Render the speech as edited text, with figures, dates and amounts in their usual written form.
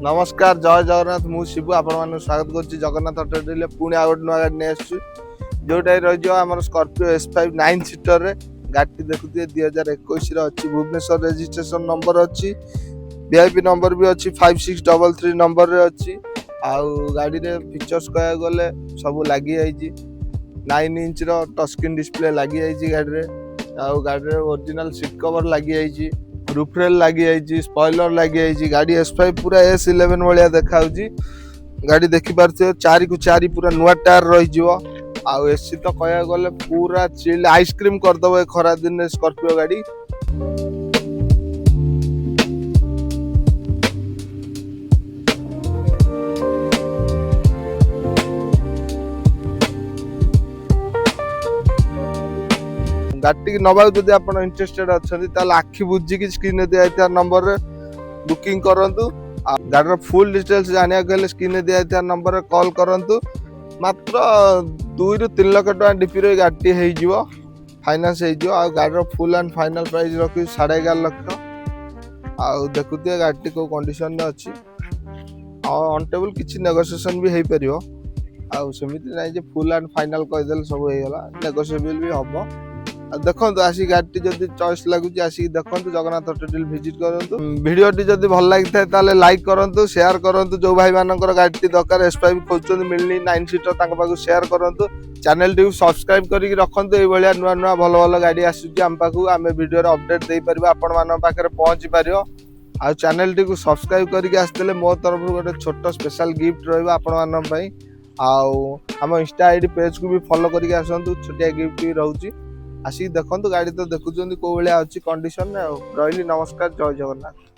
नमस्कार जय जगन्नाथ मु शिबू आपण स्वागत कर जगन्नाथ ऑटो पुणी आ गए नुआ गाड़ी नहीं आसू जोटा रही आम स्कॉर्पियो S5 9 सीटर रे गाड़ी देखुए 2021 अच्छी भुवनेश्वर रजिस्ट्रेशन नंबर अच्छी VIP नंबर भी अच्छी 5633 नंबर रे अच्छी आउ गाड़ी रे फीचर्स कह गले सब लगी जाइए 9 इंच रो टच स्क्रीन डिस्प्ले लगी जाइए गाड़ी रे आउ गाड़ी रे ओरिजिनल सीट कवर लगी जाइए रूफरेल लगी जाइए स्पॉइलर लगी जाइए गाड़ी S5 पूरा S11 भाया देखा गाड़ी देखी पार्थे 4 को 4 पूरा नुआ टायर रही आउ एसी तो कह गले पूरा चिल आइसक्रीम करदे खरा दिन स्कॉर्पियो गाड़ी गाड़ी नवा जब आप इंटरेस्टेड अच्छा आखि बुझिकी स्क्रीन दिया नंबर बुकिंग करूँ गाड़ी फुल डिटेल्स जाना स्क्रीन दिया नंबर कॉल करूँ मात्र 2 ରୁ 3 लाख टका डीपी गाड़ी हो फाइनान्स हो गाड़ी फुल एंड फाइनल प्राइस रखी 11.5 लाख आउ देखुए गाड़ी को कंडीशन में अच्छी अनटेबल किसी नेगोशिएशन भी हो पार आमती ना फुल एंड फाइनल कहीदे सब होगा नेगोशिएबल भी हम देखो आसी गाड़ी जब चॉइस लगुच आसिक देखो जगन्नाथ ऑटो डील विजिट करूँ वीडियोटी जब भल लगी था लाइक करूँ शेयर करूँ जो भाई मान गाड़ी दरकार S5 खोजुं मिलनी 9 सीटर पाक शेयर करूँ चैनल टी सब्सक्राइब करके रखु ये नुआ नुआ भल भल गाड़ी आसूँ आम पाक आम वीडियो अपडेट दे पार आपण पाखे पहुँची पार आ चैनल टी सब्सक्राइब करके आसते मो तरफ गोटे छोट स्पेशल गिफ्ट रही आम इंस्टा आईडी पेज को भी फॉलो करके आसतु छोटिया गिफ्ट भी रोचे आसिक देखो गाड़ी तो देखुं कौ भाया अच्छी कंडीशन रही नमस्कार जय जगन्नाथ।